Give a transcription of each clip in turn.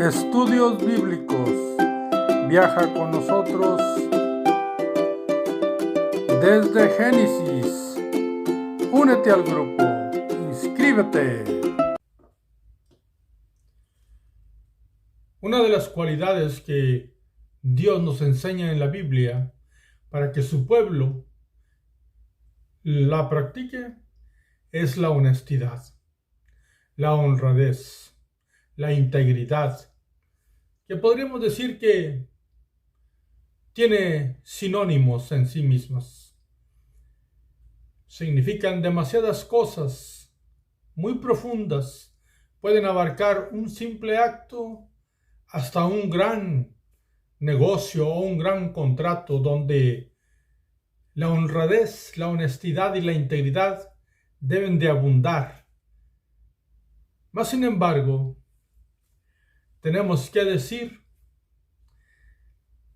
Estudios Bíblicos. Viaja con nosotros desde Génesis. Únete al grupo. Inscríbete. Una de las cualidades que Dios nos enseña en la Biblia para que su pueblo la practique es la honestidad, la honradez, la integridad, que podríamos decir que tiene sinónimos en sí mismas. Significan demasiadas cosas muy profundas, pueden abarcar un simple acto hasta un gran negocio o un gran contrato donde la honradez, la honestidad y la integridad deben de abundar. Mas, sin embargo, tenemos que decir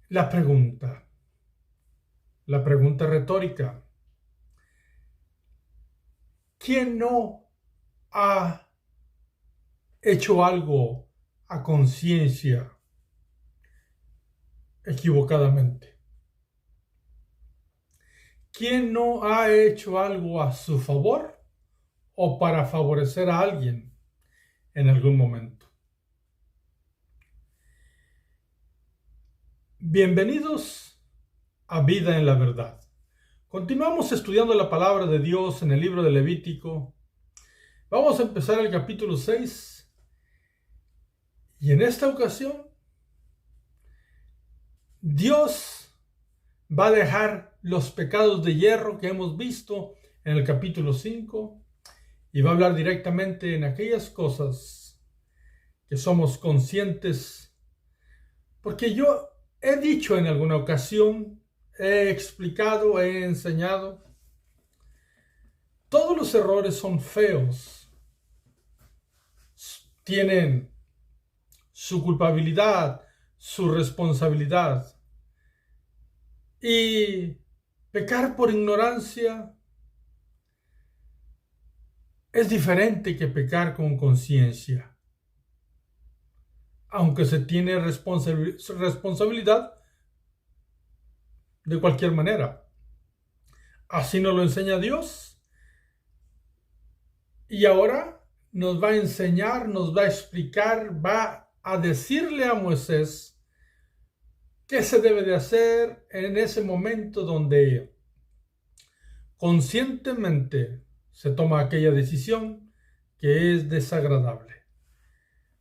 la pregunta retórica. ¿Quién no ha hecho algo a conciencia equivocadamente? ¿Quién no ha hecho algo a su favor o para favorecer a alguien en algún momento? Bienvenidos a Vida en la Verdad. Continuamos estudiando la palabra de Dios en el libro de Levítico. Vamos a empezar el capítulo 6 y en esta ocasión Dios va a dejar los pecados de hierro que hemos visto en el capítulo 5 y va a hablar directamente en aquellas cosas que somos conscientes, porque yo he dicho en alguna ocasión, he explicado, he enseñado, todos los errores son feos, tienen su culpabilidad, su responsabilidad. Y pecar por ignorancia es diferente que pecar con conciencia. Aunque se tiene responsabilidad de cualquier manera. Así nos lo enseña Dios. Y ahora nos va a enseñar, nos va a explicar, va a decirle a Moisés qué se debe de hacer en ese momento donde conscientemente se toma aquella decisión que es desagradable.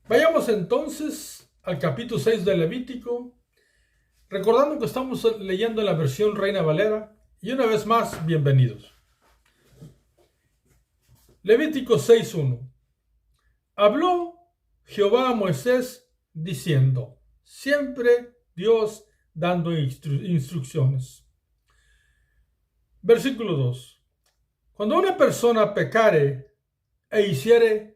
Vayamos entonces al capítulo 6 de Levítico, recordando que estamos leyendo en la versión Reina Valera, y una vez más, bienvenidos. Levítico 6:1. Habló Jehová a Moisés diciendo, siempre Dios dando instrucciones. Versículo 2. Cuando una persona pecare e hiciere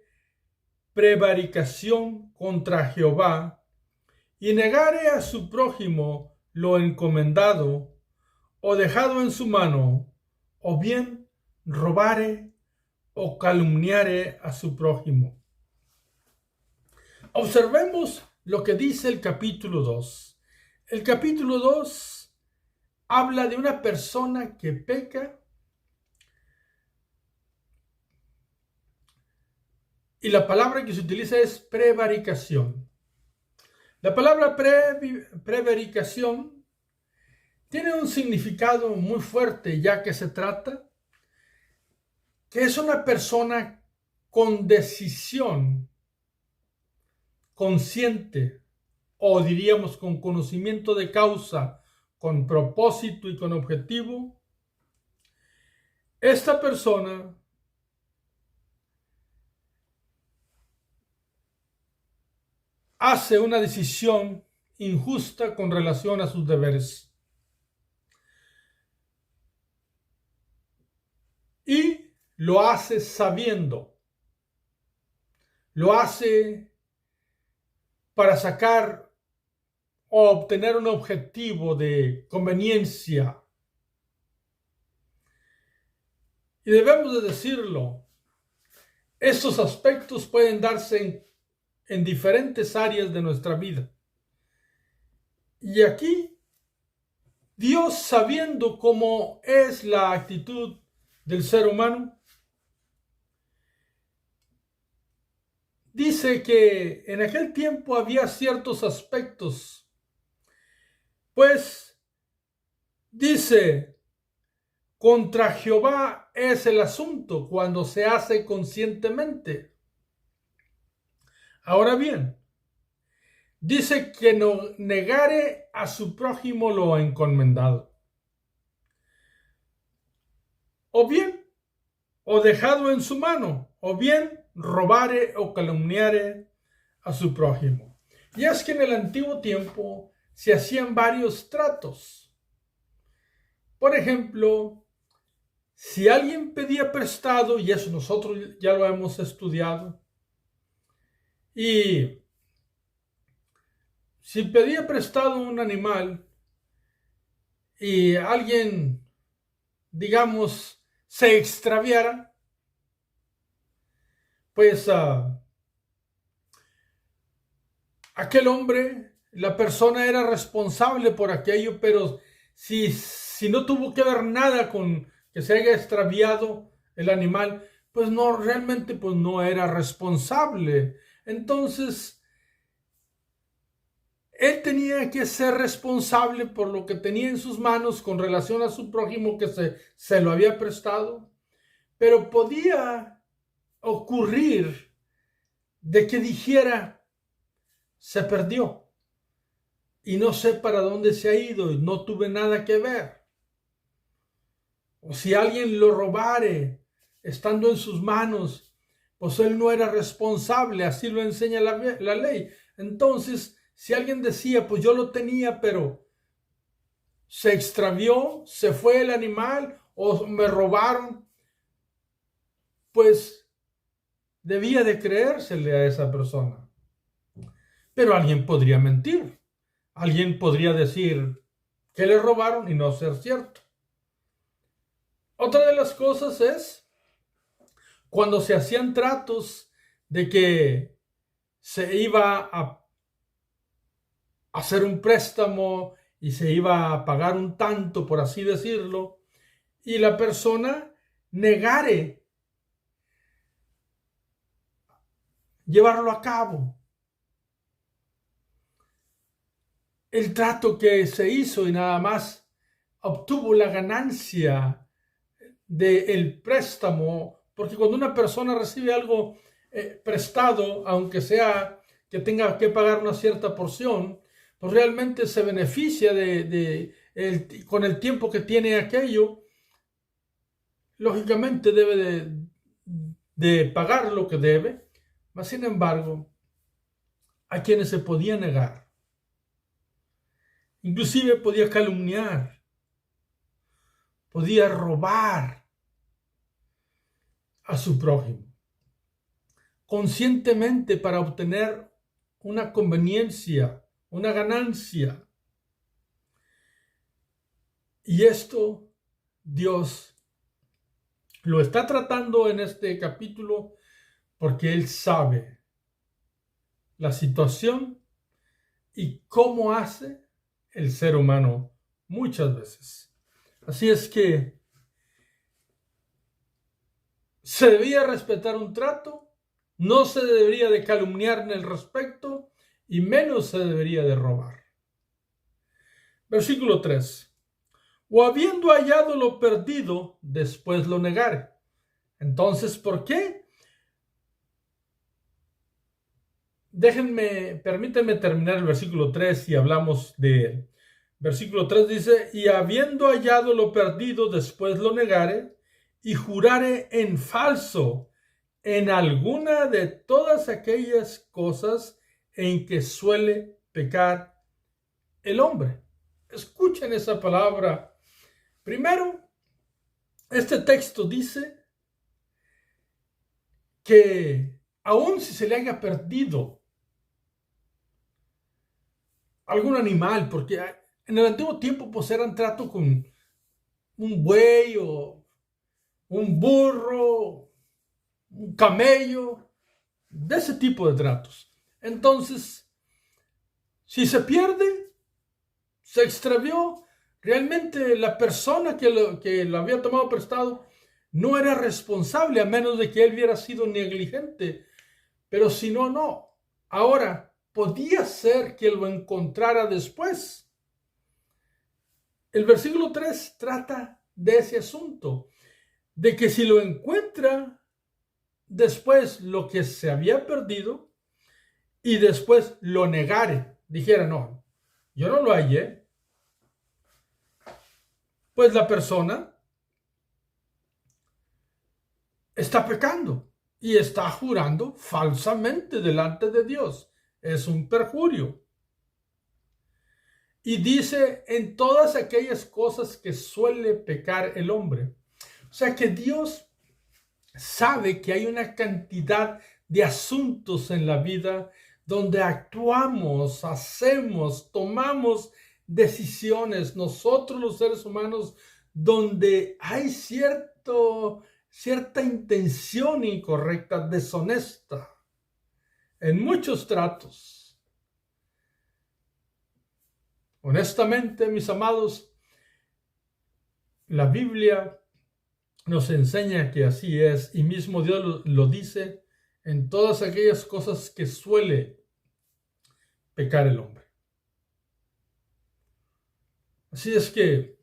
prevaricación contra Jehová y negare a su prójimo lo encomendado o dejado en su mano, o bien robare o calumniare a su prójimo. Observemos lo que dice el capítulo 2. El capítulo 2 habla de una persona que peca y la palabra que se utiliza es prevaricación. La palabra prevaricación tiene un significado muy fuerte, ya que se trata que es una persona con decisión consciente, o diríamos con conocimiento de causa, con propósito y con objetivo. Esta persona hace una decisión injusta con relación a sus deberes. Y lo hace sabiendo. Lo hace para sacar o obtener un objetivo de conveniencia. Y debemos de decirlo, estos aspectos pueden darse en diferentes áreas de nuestra vida. Y aquí, Dios, sabiendo cómo es la actitud del ser humano, dice que en aquel tiempo había ciertos aspectos, pues dice, contra Jehová es el asunto cuando se hace conscientemente. Ahora bien, dice que no negare a su prójimo lo encomendado. O bien, o dejado en su mano, o bien robare o calumniare a su prójimo. Y es que en el antiguo tiempo se hacían varios tratos. Por ejemplo, si alguien pedía prestado, y eso nosotros ya lo hemos estudiado, y si pedía prestado un animal y alguien, digamos, se extraviara, pues aquel hombre, la persona era responsable por aquello, pero si no tuvo que ver nada con que se haya extraviado el animal, pues no, realmente pues no era responsable. Entonces, él tenía que ser responsable por lo que tenía en sus manos con relación a su prójimo que se lo había prestado, pero podía ocurrir de que dijera, se perdió y no sé para dónde se ha ido y no tuve nada que ver. O si alguien lo robare estando en sus manos, pues él no era responsable, así lo enseña la ley. Entonces, si alguien decía, pues yo lo tenía, pero se extravió, se fue el animal o me robaron, pues debía de creérsele a esa persona. Pero alguien podría mentir. Alguien podría decir que le robaron y no ser cierto. Otra de las cosas es cuando se hacían tratos de que se iba a hacer un préstamo y se iba a pagar un tanto, por así decirlo, y la persona negare llevarlo a cabo. El trato que se hizo y nada más obtuvo la ganancia del préstamo, porque cuando una persona recibe algo prestado, aunque sea que tenga que pagar una cierta porción, pues realmente se beneficia con el tiempo que tiene aquello. Lógicamente debe de pagar lo que debe, mas sin embargo, a quienes se podía negar, inclusive podía calumniar, podía robar a su prójimo, conscientemente para obtener una conveniencia, una ganancia. Y esto Dios lo está tratando en este capítulo porque Él sabe la situación y cómo hace el ser humano muchas veces. Así es que se debía respetar un trato, no se debería de calumniar en el respecto y menos se debería de robar. Versículo 3. O habiendo hallado lo perdido, después lo negare. Entonces, ¿por qué? Permítanme terminar el versículo 3 y hablamos de él. Versículo 3 dice, y habiendo hallado lo perdido, después lo negare, y jurare en falso en alguna de todas aquellas cosas en que suele pecar el hombre. Escuchen esa palabra. Primero, este texto dice que aun si se le haya perdido algún animal, porque en el antiguo tiempo pues eran trato con un buey o un burro, un camello, de ese tipo de tratos. Entonces, si se pierde, se extravió, realmente la persona que lo había tomado prestado no era responsable, a menos de que él hubiera sido negligente. Pero si no, no. Ahora, podía ser que lo encontrara después. El versículo 3 trata de ese asunto, de que si lo encuentra después lo que se había perdido y después lo negare, dijera, no, yo no lo hallé, pues la persona está pecando y está jurando falsamente delante de Dios. Es un perjurio. Y dice en todas aquellas cosas que suele pecar el hombre. O sea que Dios sabe que hay una cantidad de asuntos en la vida donde actuamos, hacemos, tomamos decisiones, nosotros los seres humanos, donde hay cierta intención incorrecta, deshonesta, en muchos tratos. Honestamente, mis amados, la Biblia nos enseña que así es, y mismo Dios lo dice en todas aquellas cosas que suele pecar el hombre. Así es que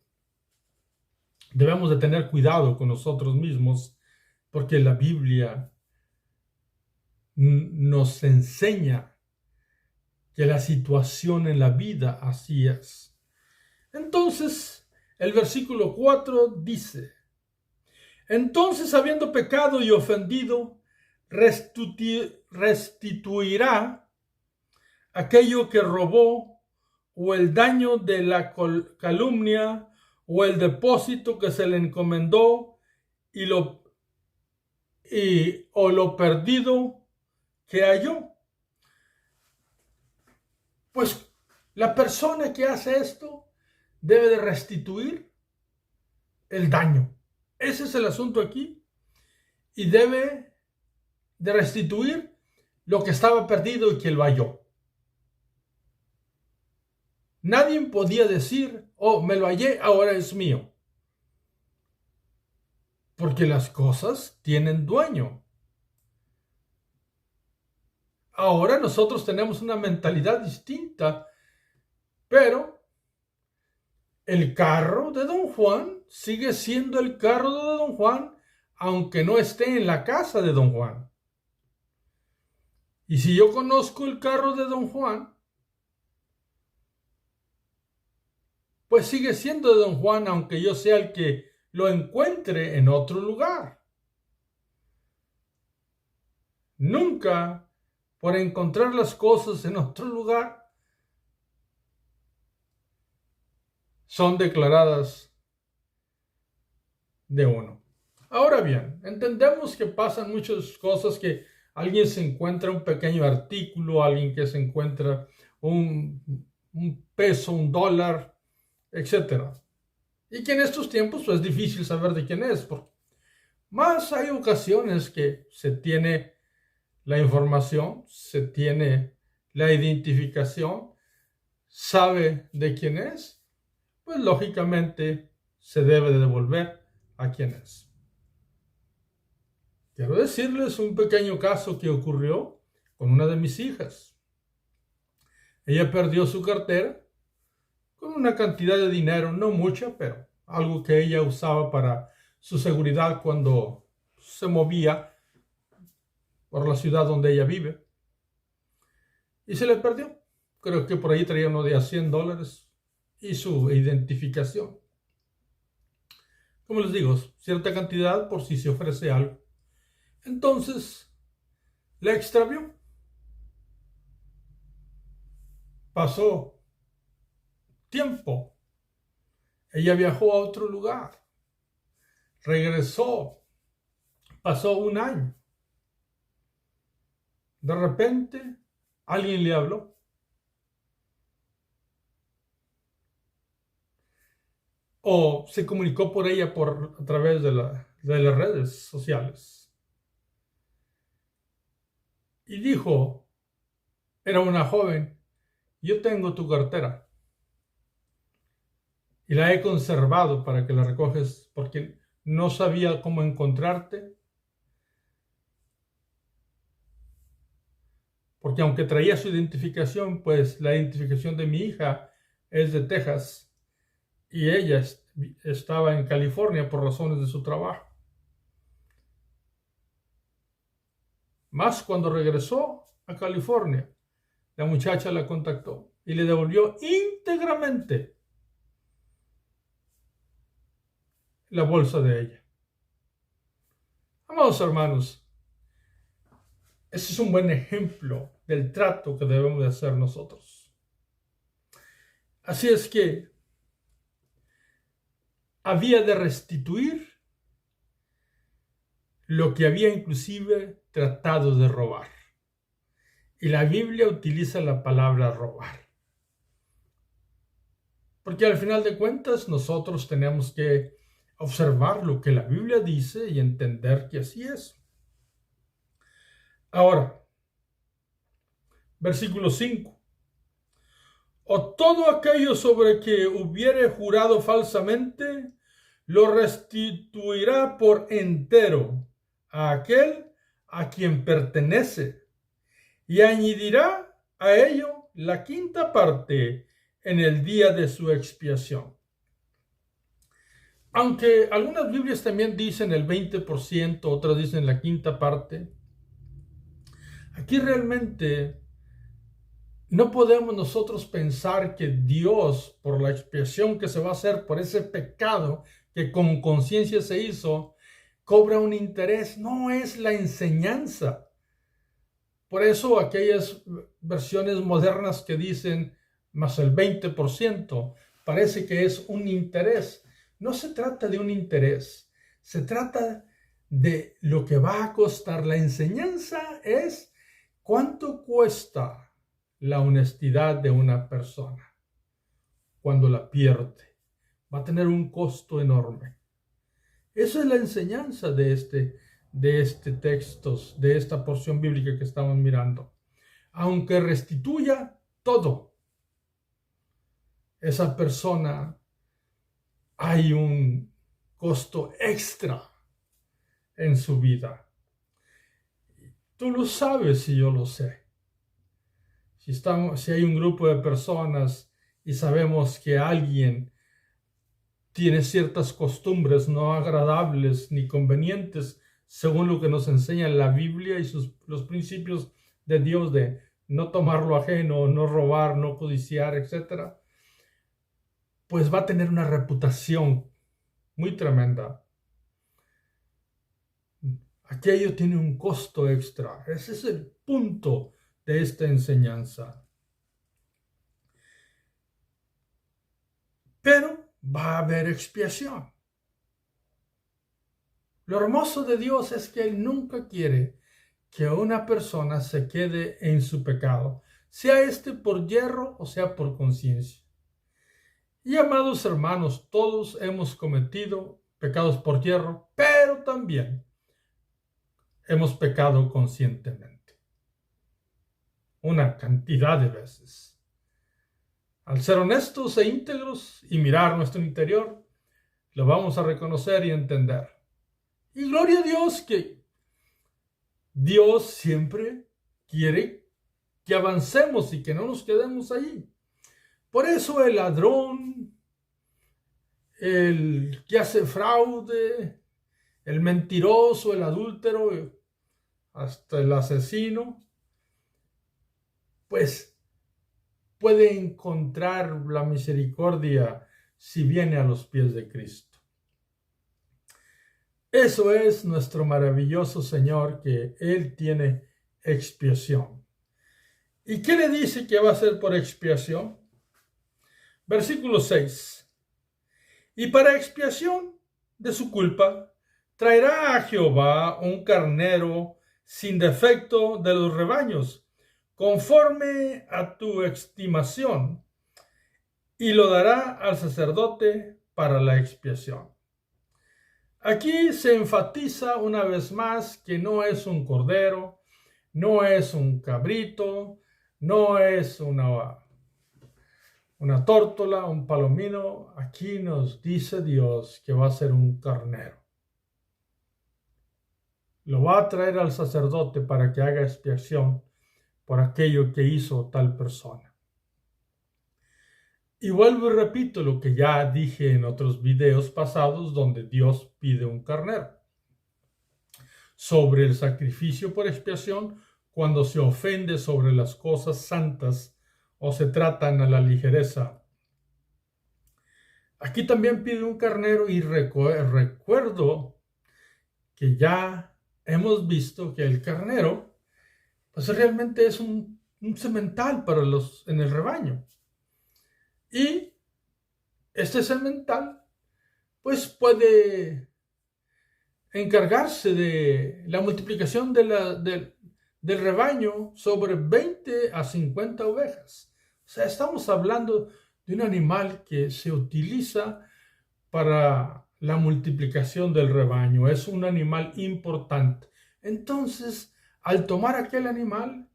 debemos de tener cuidado con nosotros mismos, porque la Biblia nos enseña que la situación en la vida así es. Entonces, el versículo 4 dice, entonces habiendo pecado y ofendido, restituirá aquello que robó, o el daño de la calumnia, o el depósito que se le encomendó, o lo perdido que halló. Pues la persona que hace esto debe de restituir el daño. Ese es el asunto aquí. Y debe de restituir lo que estaba perdido y que lo halló. Nadie podía decir, oh, me lo hallé, ahora es mío. Porque las cosas tienen dueño. Ahora nosotros tenemos una mentalidad distinta, pero el carro de Don Juan sigue siendo el carro de Don Juan, aunque no esté en la casa de Don Juan. Y si yo conozco el carro de Don Juan, pues sigue siendo de Don Juan, aunque yo sea el que lo encuentre en otro lugar. Nunca, por encontrar las cosas en otro lugar, son declaradas de uno. Ahora bien, entendemos que pasan muchas cosas, que alguien se encuentra un pequeño artículo, alguien que se encuentra un peso, un dólar, etc. Y que en estos tiempos pues, es difícil saber de quién es. Más hay ocasiones que se tiene la información, se tiene la identificación, sabe de quién es, pues lógicamente se debe de devolver a quien es. Quiero decirles un pequeño caso que ocurrió con una de mis hijas. Ella perdió su cartera con una cantidad de dinero, no mucha, pero algo que ella usaba para su seguridad cuando se movía por la ciudad donde ella vive. Y se le perdió. Creo que por ahí traía uno de $100 y su identificación. Como les digo, cierta cantidad por si se ofrece algo. Entonces, la extravió. Pasó tiempo. Ella viajó a otro lugar. Regresó. Pasó un año. De repente, alguien le habló. O se comunicó por ella a través de las redes sociales. Y dijo, Era una joven. Yo tengo tu cartera y la he conservado para que la recoges porque no sabía cómo encontrarte. Porque aunque traía su identificación, pues la identificación de mi hija es de Texas y ella estaba en California por razones de su trabajo. Más cuando regresó a California, la muchacha la contactó y le devolvió íntegramente la bolsa de ella. Amados hermanos, ese es un buen ejemplo del trato que debemos de hacer nosotros. Así es que había de restituir lo que había inclusive tratado de robar. Y la Biblia utiliza la palabra robar. Porque al final de cuentas nosotros tenemos que observar lo que la Biblia dice y entender que así es. Ahora, versículo 5. O todo aquello sobre que hubiere jurado falsamente, lo restituirá por entero a aquel a quien pertenece, y añadirá a ello la quinta parte en el día de su expiación. Aunque algunas Biblias también dicen el 20%, otras dicen la quinta parte, aquí realmente no podemos nosotros pensar que Dios, por la expiación que se va a hacer por ese pecado que con conciencia se hizo, cobra un interés. No es la enseñanza. Por eso aquellas versiones modernas que dicen más el 20%, parece que es un interés. No se trata de un interés, se trata de lo que va a costar. La enseñanza es cuánto cuesta la honestidad de una persona cuando la pierde. Va a tener un costo enorme. Esa es la enseñanza de este texto, de esta porción bíblica que estamos mirando. Aunque restituya todo, esa persona, hay un costo extra en su vida. Tú lo sabes y yo lo sé. Si hay un grupo de personas y sabemos que alguien tiene ciertas costumbres no agradables ni convenientes, según lo que nos enseña la Biblia y los principios de Dios de no tomar lo ajeno, no robar, no codiciar, etc., pues va a tener una reputación muy tremenda. Aquello tiene un costo extra. Ese es el punto de esta enseñanza. Pero va a haber expiación. Lo hermoso de Dios es que Él nunca quiere que una persona se quede en su pecado, sea por yerro o sea por conciencia. Y amados hermanos, todos hemos cometido pecados por yerro, pero también hemos pecado conscientemente. Una cantidad de veces. Al ser honestos e íntegros y mirar nuestro interior, lo vamos a reconocer y entender. Y gloria a Dios que Dios siempre quiere que avancemos y que no nos quedemos ahí. Por eso el ladrón, el que hace fraude, el mentiroso, el adúltero, hasta el asesino, pues puede encontrar la misericordia si viene a los pies de Cristo. Eso es nuestro maravilloso Señor, que Él tiene expiación. ¿Y qué le dice que va a hacer por expiación? Versículo 6. Y para expiación de su culpa, traerá a Jehová un carnero sin defecto de los rebaños, conforme a tu estimación, y lo dará al sacerdote para la expiación. Aquí se enfatiza una vez más que no es un cordero, no es un cabrito, No es una tórtola, un palomino. Aquí nos dice Dios que va a ser un carnero. Lo va a traer al sacerdote para que haga expiación por aquello que hizo tal persona. Y vuelvo y repito lo que ya dije en otros videos pasados donde Dios pide un carnero. Sobre el sacrificio por expiación cuando se ofende sobre las cosas santas o se tratan a la ligereza. Aquí también pide un carnero y recuerdo que ya hemos visto que el carnero pues realmente es un semental para en el rebaño. Y este semental pues puede encargarse de la multiplicación del rebaño sobre 20 a 50 ovejas. O sea, estamos hablando de un animal que se utiliza para la multiplicación del rebaño. Es un animal importante. Entonces, al tomar aquel animal,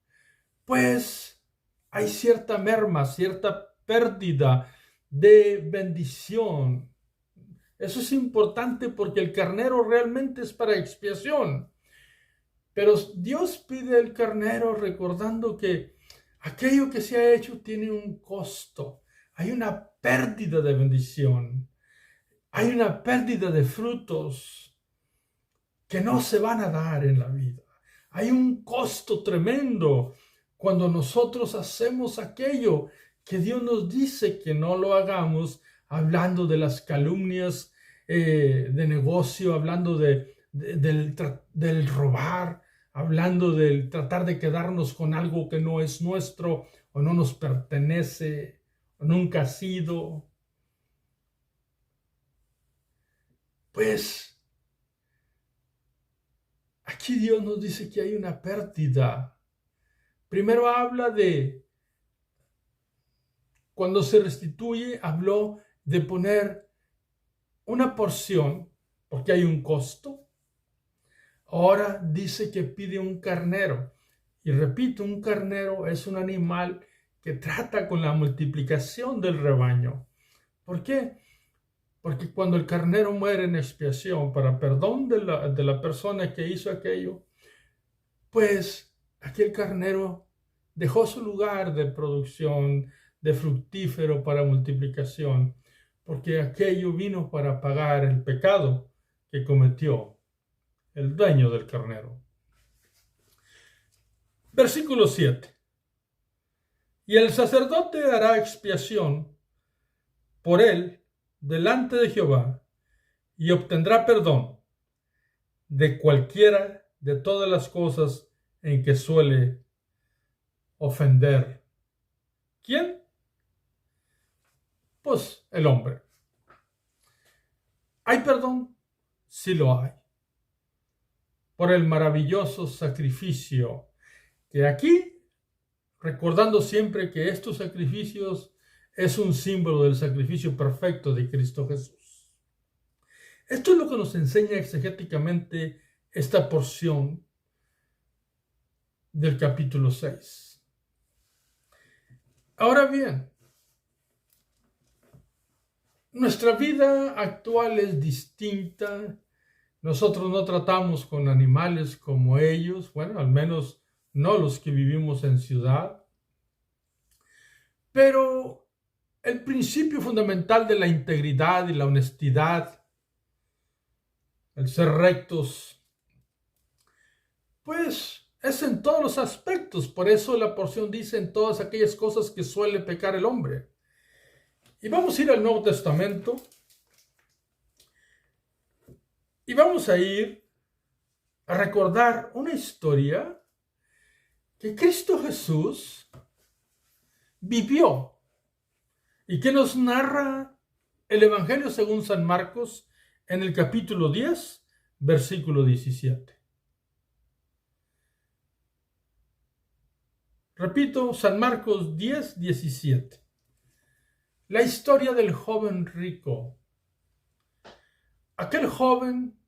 pues hay cierta merma, cierta pérdida de bendición. Eso es importante porque el carnero realmente es para expiación. Pero Dios pide el carnero recordando que aquello que se ha hecho tiene un costo. Hay una pérdida de bendición. Hay una pérdida de frutos que no se van a dar en la vida. Hay un costo tremendo cuando nosotros hacemos aquello que Dios nos dice que no lo hagamos, hablando de las calumnias de negocio, hablando del robar, hablando del tratar de quedarnos con algo que no es nuestro o no nos pertenece o nunca ha sido. Pues aquí Dios nos dice que hay una pérdida. Primero habla de cuando se restituye, habló de poner una porción, porque hay un costo. Ahora dice que pide un carnero. Y repito, un carnero es un animal que trata con la multiplicación del rebaño. ¿Por qué? Porque cuando el carnero muere en expiación para perdón de la persona que hizo aquello, pues aquel carnero dejó su lugar de producción, de fructífero para multiplicación, porque aquello vino para pagar el pecado que cometió el dueño del carnero. Versículo 7. Y el sacerdote hará expiación por él delante de Jehová y obtendrá perdón de cualquiera de todas las cosas en que suele ofender. ¿Quién? Pues el hombre. ¿Hay perdón? Sí lo hay. Por el maravilloso sacrificio que aquí, recordando siempre que estos sacrificios es un símbolo del sacrificio perfecto de Cristo Jesús. Esto es lo que nos enseña exegéticamente esta porción del capítulo 6. Ahora bien, nuestra vida actual es distinta. Nosotros no tratamos con animales como ellos, bueno, al menos no los que vivimos en ciudad. Pero el principio fundamental de la integridad y la honestidad, el ser rectos, pues es en todos los aspectos. Por eso la porción dice en todas aquellas cosas que suele pecar el hombre. Y vamos a ir al Nuevo Testamento. Y vamos a ir a recordar una historia que Cristo Jesús vivió y que nos narra el Evangelio según San Marcos en el capítulo 10, versículo 17. Repito, San Marcos 10, 17. La historia del joven rico. Aquel joven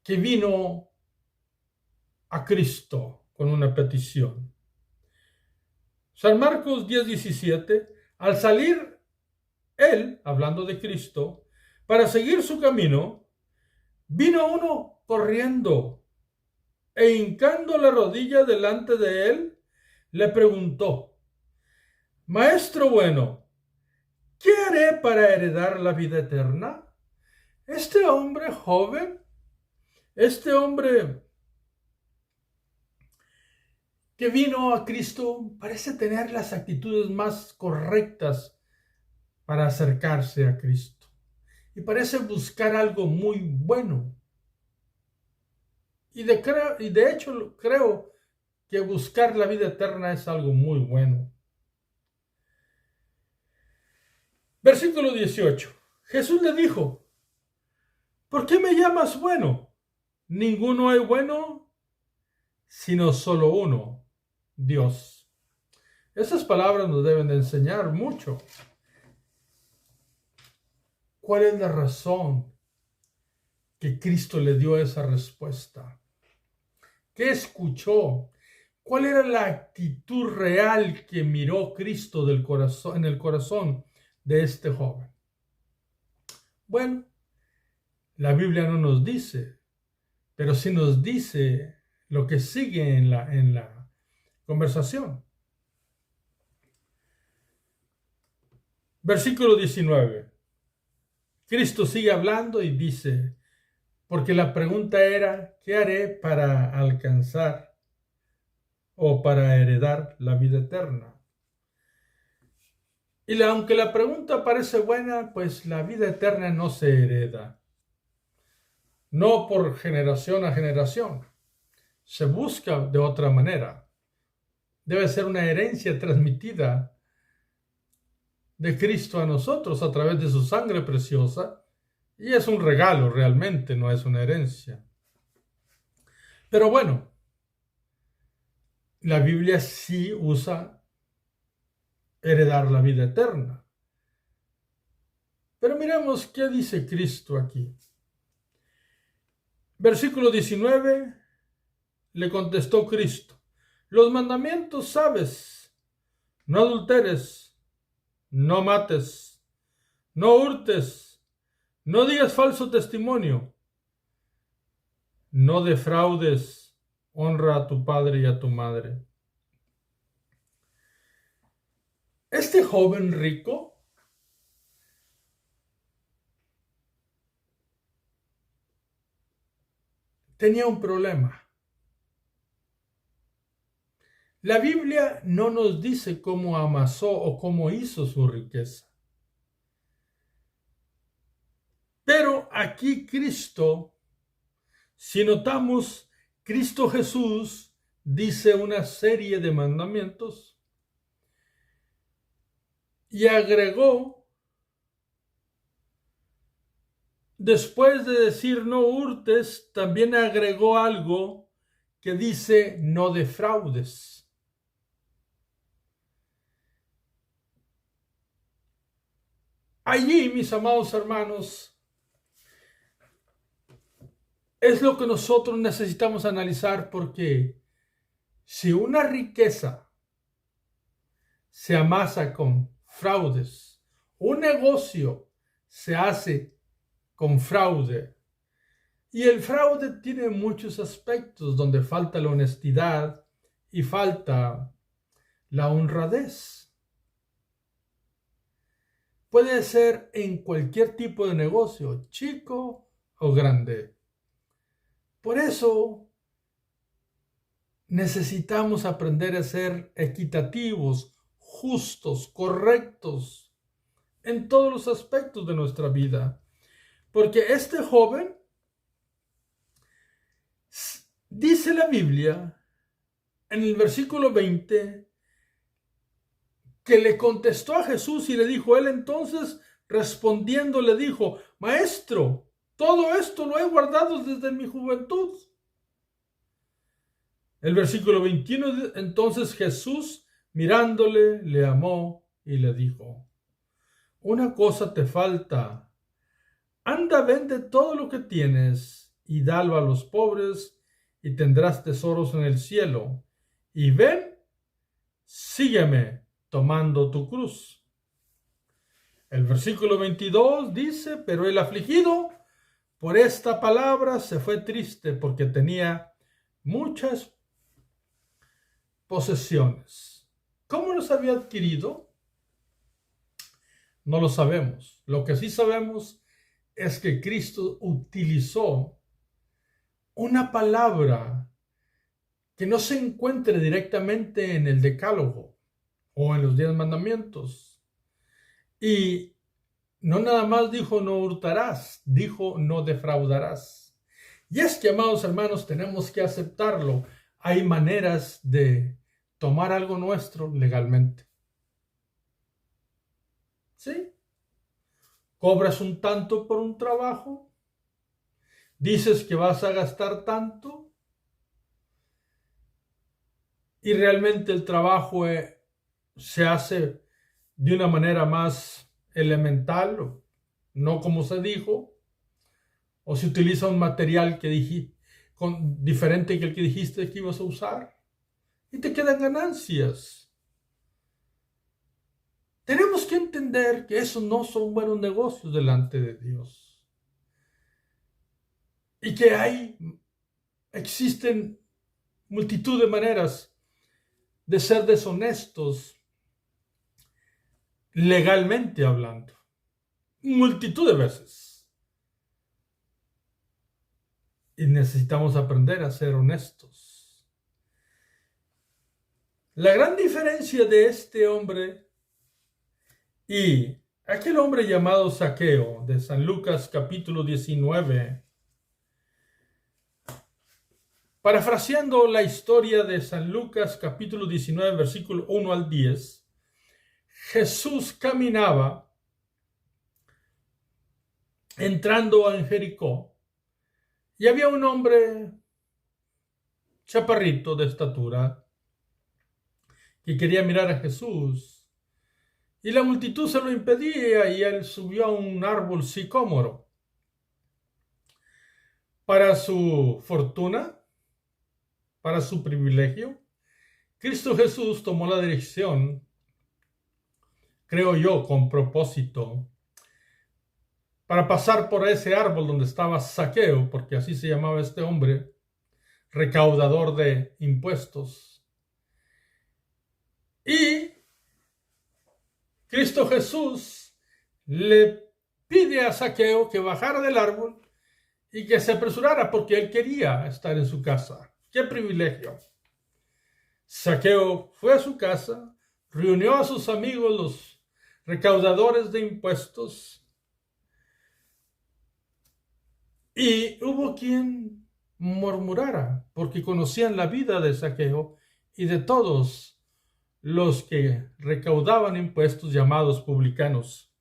que vino a Cristo con una petición. San Marcos 10:17, al salir él, hablando de Cristo, para seguir su camino, vino uno corriendo e hincando la rodilla delante de él, le preguntó: Maestro bueno, ¿qué haré para heredar la vida eterna? Este hombre joven, este hombre que vino a Cristo, parece tener las actitudes más correctas para acercarse a Cristo. Y parece buscar algo muy bueno. Y de hecho creo que buscar la vida eterna es algo muy bueno. Versículo 18. Jesús le dijo: ¿por qué me llamas bueno? Ninguno hay bueno, sino solo uno, Dios. Esas palabras nos deben de enseñar mucho. ¿Cuál es la razón que Cristo le dio esa respuesta? ¿Qué escuchó? ¿Cuál era la actitud real que miró Cristo en el corazón de este joven? Bueno, la Biblia no nos dice, pero sí nos dice lo que sigue en la conversación. Versículo 19. Cristo sigue hablando y dice, porque la pregunta era, ¿qué haré para alcanzar o para heredar la vida eterna? Y aunque la pregunta parece buena, pues la vida eterna no se hereda. No por generación a generación. Se busca de otra manera. Debe ser una herencia transmitida de Cristo a nosotros a través de su sangre preciosa. Y es un regalo realmente, no es una herencia. Pero bueno, la Biblia sí usa heredar la vida eterna. Pero miremos qué dice Cristo aquí. Versículo 19, le contestó Cristo: los mandamientos sabes: no adulteres, no mates, no hurtes, no digas falso testimonio, no defraudes, honra a tu padre y a tu madre. Este joven rico tenía un problema. La Biblia no nos dice cómo amasó o cómo hizo su riqueza. Pero aquí Cristo, si notamos, Cristo Jesús dice una serie de mandamientos y agregó, después de decir no hurtes, también agregó algo que dice no defraudes. Allí, mis amados hermanos, es lo que nosotros necesitamos analizar, porque si una riqueza se amasa con fraudes, un negocio se hace con fraude, y el fraude tiene muchos aspectos donde falta la honestidad y falta la honradez. Puede ser en cualquier tipo de negocio, chico o grande. Por eso necesitamos aprender a ser equitativos, justos, correctos en todos los aspectos de nuestra vida. Porque este joven, dice la Biblia en el versículo 20, que le contestó a Jesús y le dijo, él entonces respondiendo le dijo: Maestro, todo esto lo he guardado desde mi juventud. El versículo 21, entonces Jesús mirándole le amó y le dijo: una cosa te falta, anda, vende todo lo que tienes y dalo a los pobres, y tendrás tesoros en el cielo. Y ven, sígueme tomando tu cruz. El versículo 22 dice, pero el afligido por esta palabra se fue triste porque tenía muchas posesiones. ¿Cómo los había adquirido? No lo sabemos. Lo que sí sabemos es que Cristo utilizó una palabra que no se encuentre directamente en el Decálogo o en los 10 mandamientos. Y no nada más dijo no hurtarás, dijo no defraudarás. Y es que, amados hermanos, tenemos que aceptarlo. Hay maneras de tomar algo nuestro legalmente. ¿Sí? Cobras un tanto por un trabajo. Dices que vas a gastar tanto. Y realmente el trabajo se hace de una manera más elemental, no como se dijo, o se utiliza un material diferente que el que dijiste que ibas a usar, y te quedan ganancias. Tenemos que entender que esos no son buenos negocios delante de Dios. Y que existen multitud de maneras de ser deshonestos legalmente hablando. Multitud de veces. Y necesitamos aprender a ser honestos. La gran diferencia de este hombre y aquel hombre llamado Zaqueo de San Lucas capítulo 19, parafraseando la historia de San Lucas capítulo 19, versículo 1 al 10, Jesús caminaba entrando en Jericó y había un hombre chaparrito de estatura que quería mirar a Jesús y la multitud se lo impedía y él subió a un árbol sicómoro. Para su fortuna, para su privilegio, Cristo Jesús tomó la dirección, creo yo, con propósito, para pasar por ese árbol donde estaba Zaqueo, porque así se llamaba este hombre, recaudador de impuestos. Y Cristo Jesús le pide a Zaqueo que bajara del árbol y que se apresurara porque él quería estar en su casa. ¡Qué privilegio! Zaqueo fue a su casa, reunió a sus amigos, los recaudadores de impuestos, y hubo quien murmurara porque conocían la vida de Zaqueo y de todos los que recaudaban impuestos llamados publicanos.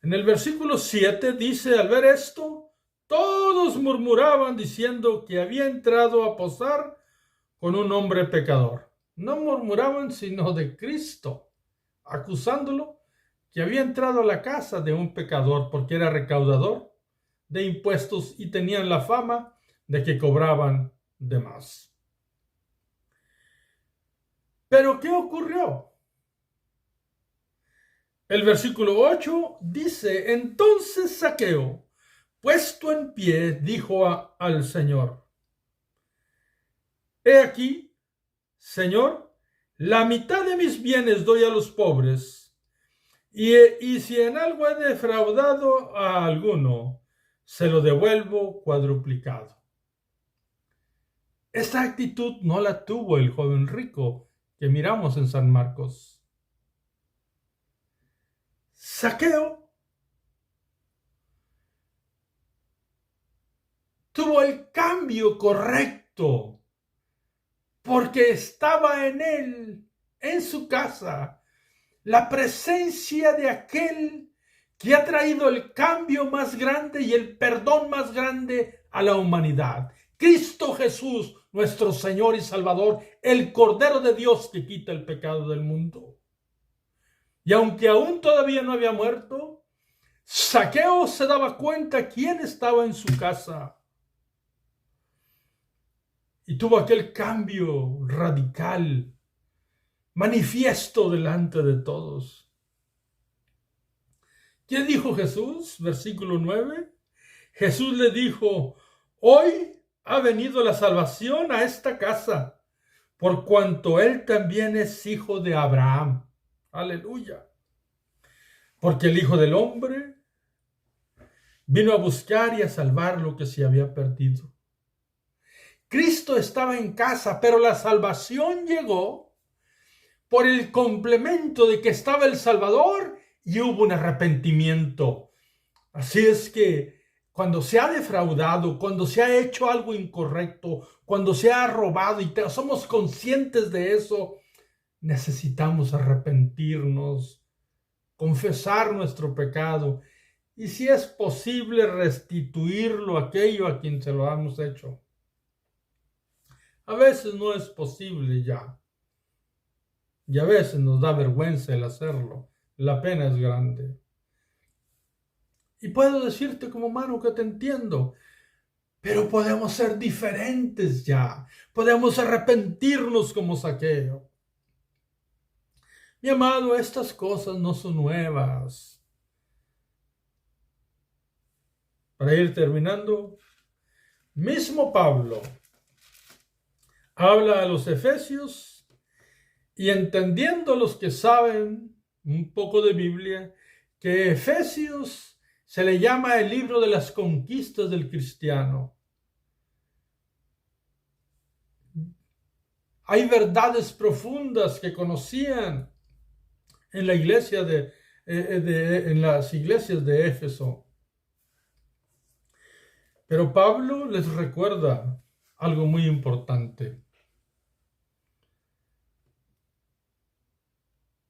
En el versículo 7 dice, al ver esto, todos murmuraban diciendo que había entrado a posar con un hombre pecador. No murmuraban sino de Cristo, acusándolo que había entrado a la casa de un pecador porque era recaudador de impuestos y tenían la fama de que cobraban de más. Pero ¿qué ocurrió? El versículo 8 dice, entonces Zaqueo, puesto en pie, dijo al Señor, he aquí, Señor, la mitad de mis bienes doy a los pobres, y si en algo he defraudado a alguno, se lo devuelvo cuadruplicado. Esta actitud no la tuvo el joven rico que miramos en San Marcos. Zaqueo tuvo el cambio correcto porque estaba en él, en su casa, la presencia de aquel que ha traído el cambio más grande y el perdón más grande a la humanidad. Cristo Jesús, nuestro Señor y Salvador, el Cordero de Dios que quita el pecado del mundo. Y aunque aún todavía no había muerto, Zaqueo se daba cuenta quién estaba en su casa. y tuvo aquel cambio radical, manifiesto delante de todos. ¿Qué dijo Jesús? Versículo 9. Jesús le dijo: hoy ha venido la salvación a esta casa, por cuanto él también es hijo de Abraham. Aleluya. Porque el Hijo del Hombre vino a buscar y a salvar lo que se había perdido. Cristo estaba en casa, pero la salvación llegó por el complemento de que estaba el Salvador y hubo un arrepentimiento. Así es que cuando se ha defraudado, cuando se ha hecho algo incorrecto, cuando se ha robado y somos conscientes de eso, necesitamos arrepentirnos, confesar nuestro pecado y, si es posible, restituirlo aquello a quien se lo hemos hecho. A veces no es posible ya. Y a veces nos da vergüenza el hacerlo. La pena es grande. Y puedo decirte como humano que te entiendo, pero podemos ser diferentes ya. Podemos arrepentirnos como Zaqueo. Mi amado, estas cosas no son nuevas. Para ir terminando, mismo Pablo habla a los efesios y, entendiendo los que saben un poco de Biblia, que Efesios se le llama el libro de las conquistas del cristiano. Hay verdades profundas que conocían en la iglesia en las iglesias de Éfeso. Pero Pablo les recuerda algo muy importante.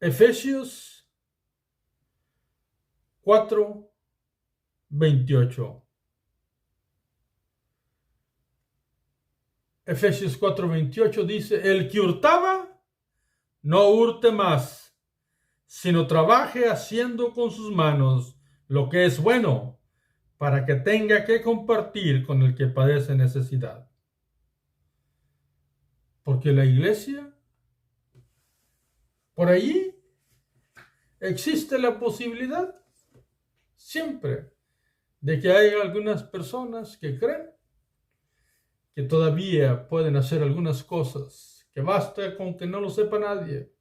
Efesios 4:28. Efesios 4:28 dice: el que hurtaba, no hurte más, sino trabaje haciendo con sus manos lo que es bueno, para que tenga que compartir con el que padece necesidad. Porque la iglesia, por allí, existe la posibilidad siempre de que haya algunas personas que creen que todavía pueden hacer algunas cosas, que basta con que no lo sepa nadie.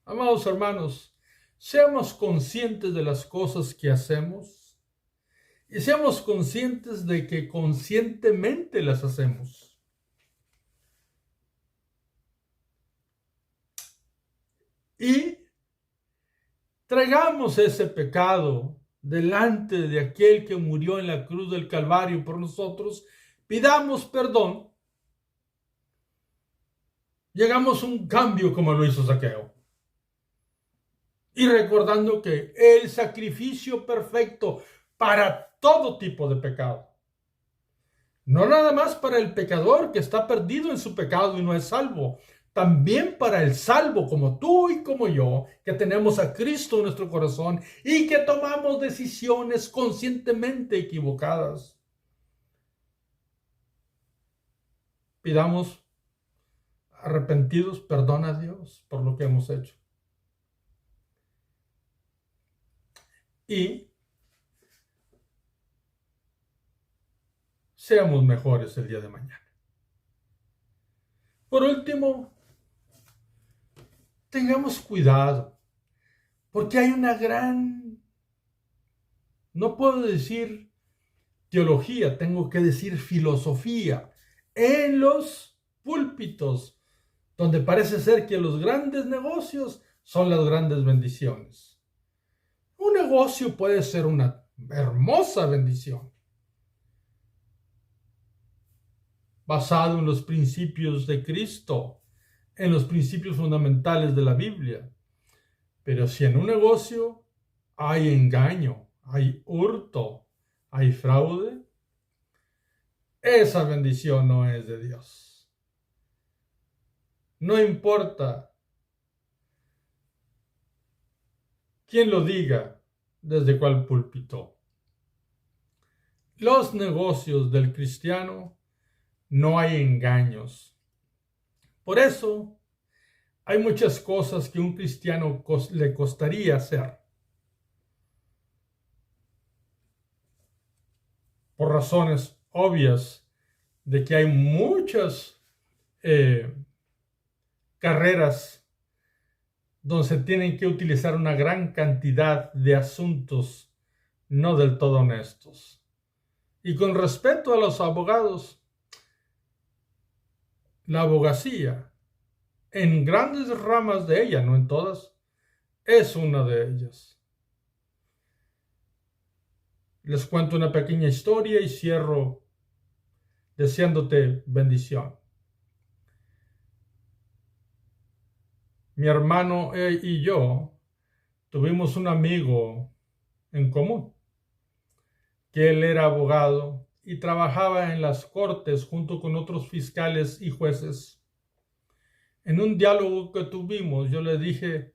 Amados hermanos, seamos conscientes de las cosas que hacemos y seamos conscientes de que conscientemente las hacemos. Y traigamos ese pecado delante de aquel que murió en la cruz del Calvario por nosotros, pidamos perdón, llegamos a un cambio como lo hizo Zaqueo. Y recordando que el sacrificio perfecto para todo tipo de pecado, no nada más para el pecador que está perdido en su pecado y no es salvo, también para el salvo como tú y como yo, que tenemos a Cristo en nuestro corazón y que tomamos decisiones conscientemente equivocadas. Pidamos arrepentidos perdón a Dios por lo que hemos hecho. Y seamos mejores el día de mañana. Por último, tengamos cuidado, porque hay una gran, no puedo decir teología, tengo que decir filosofía, en los púlpitos, donde parece ser que los grandes negocios son las grandes bendiciones. Un negocio puede ser una hermosa bendición, basado en los principios de Cristo, en los principios fundamentales de la Biblia. Pero si en un negocio hay engaño, hay hurto, hay fraude, esa bendición no es de Dios. No importa quién lo diga, desde cuál púlpito. Los negocios del cristiano no hay engaños. Por eso, hay muchas cosas que a un cristiano le costaría hacer. Por razones obvias de que hay muchas carreras donde se tienen que utilizar una gran cantidad de asuntos no del todo honestos. Y con respecto a los abogados, la abogacía, en grandes ramas de ella, no en todas, es una de ellas. Les cuento una pequeña historia y cierro deseándote bendición. Mi hermano y yo tuvimos un amigo en común, que él era abogado y trabajaba en las cortes junto con otros fiscales y jueces. En un diálogo que tuvimos, yo le dije,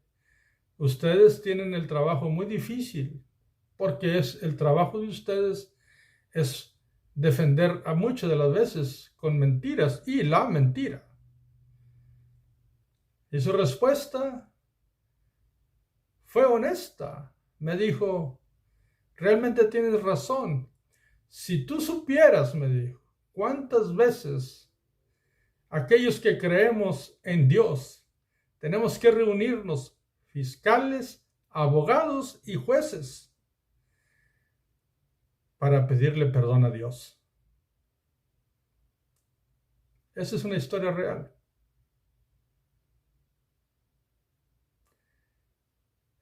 ustedes tienen el trabajo muy difícil, porque el trabajo de ustedes es defender a muchas de las veces con mentiras y la mentira. Y su respuesta fue honesta. Me dijo, realmente tienes razón. Si tú supieras, me dijo, cuántas veces aquellos que creemos en Dios tenemos que reunirnos, fiscales, abogados y jueces, para pedirle perdón a Dios. Esa es una historia real.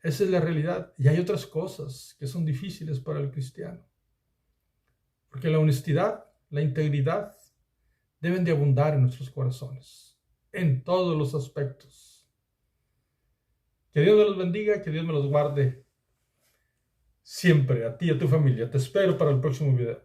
Esa es la realidad. Y hay otras cosas que son difíciles para el cristiano. Porque la honestidad, la integridad, deben de abundar en nuestros corazones, en todos los aspectos. Que Dios me los bendiga, que Dios me los guarde siempre, a ti y a tu familia. Te espero para el próximo video.